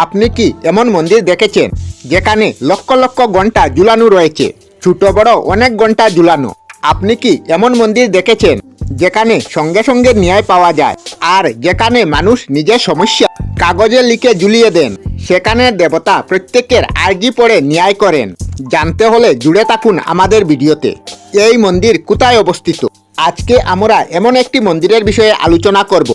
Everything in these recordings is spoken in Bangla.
আপনি কি এমন মন্দির দেখেছেন যেখানে লক্ষ লক্ষ ঘন্টা ঝুলানো রয়েছে, ছোট বড় অনেক ঘন্টা ঝুলানো? আপনি কি এমন মন্দির দেখেছেন যেখানে সঙ্গে সঙ্গে ন্যায় পাওয়া যায়, আর যেখানে মানুষ নিজের সমস্যা কাগজে লিখে ঝুলিয়ে দেন? সেখানে দেবতা প্রত্যেকের আর্জি পড়ে ন্যায় করেন। জানতে হলে জুড়ে থাকুন আমাদের ভিডিওতে। এই মন্দির কোথায় অবস্থিত? আজকে আমরা এমন একটি মন্দিরের বিষয়ে আলোচনা করব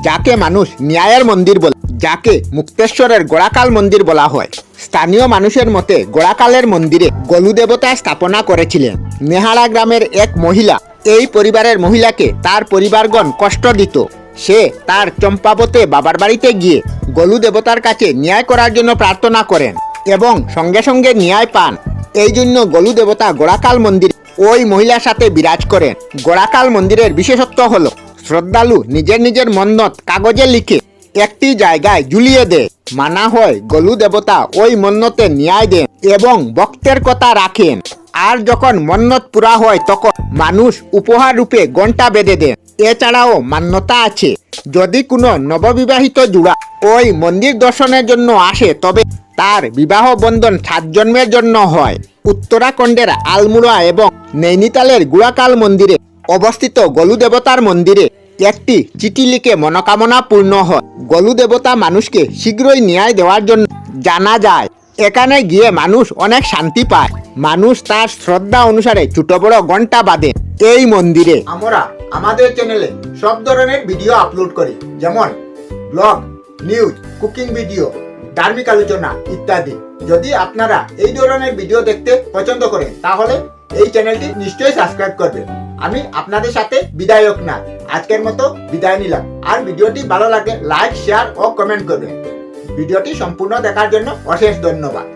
যাকে মানুষ ন্যায়ের মন্দির বলে, যাকে মুক্তেশ্বরের গোড়াকাল মন্দির বলা হয়। স্থানীয় মানুষের মতে গোড়াকালের মন্দিরে গলু দেবতা স্থাপনা করেছিলেন নেহারা গ্রামের এক মহিলা। এই পরিবারের মহিলাকে তার পরিবারগণ কষ্ট দিত। সে তার চম্পাবতে বাবার বাড়িতে গিয়ে গলু দেবতার কাছে ন্যায় করার জন্য প্রার্থনা করেন এবং সঙ্গে সঙ্গে ন্যায় পান। এই জন্য গলু দেবতা গোড়াকাল মন্দিরে ওই মহিলার সাথে বিরাজ করেন। গোড়াকাল মন্দিরের বিশেষত্ব হলো শ্রদ্ধালু নিজের নিজের মন্নত কাগজে লিখে একটি জায়গায় ঝুলিয়ে দেয়। মানা হয় গলু দেবতা ওই মন্নতে ন্যায় দেন এবং ভক্তের কথা রাখেন। আর যখন মন্নত পুরা হয় তখন মানুষ উপহার রূপে ঘণ্টা বেঁধে দেন। এছাড়াও মান্যতা আছে, যদি কোনো নববিবাহিত জুড়া ওই মন্দির দর্শনের জন্য আসে তবে তার বিবাহ বন্ধন 7 জন্মের জন্য হয়। উত্তরাখণ্ডের আলমোড়া এবং নৈনিতালের গোড়াকাল মন্দিরে অবস্থিত গলু দেবতার মন্দিরে একটি চিঠি লিখে মনোকামনা পূর্ণ হয়। গলু দেবতা মানুষকে শীঘ্রই ন্যায় দেওয়ার জন্য জানা যায়। এখানে গিয়ে মানুষ অনেক শান্তি পায়। মানুষ তার শ্রদ্ধা অনুসারে ছোট বড় ঘন্টা বাঁধে এই মন্দিরে। আমরা আমাদের চ্যানেলে সব ধরনের ভিডিও আপলোড করি, যেমন ব্লগ, নিউজ, কুকিং ভিডিও, ধার্মিক আলোচনা ইত্যাদি। যদি আপনারা এই ধরনের ভিডিও দেখতে পছন্দ করেন তাহলে এই চ্যানেলটি নিশ্চয়ই সাবস্ক্রাইব করবেন। আমি আপনাদের সাথে বিদায়ক না, আজকের মতো বিদায় নিলাম। আর ভিডিওটি ভালো লাগে লাইক, শেয়ার ও কমেন্ট করবেন। ভিডিওটি সম্পূর্ণ দেখার জন্য অশেষ ধন্যবাদ।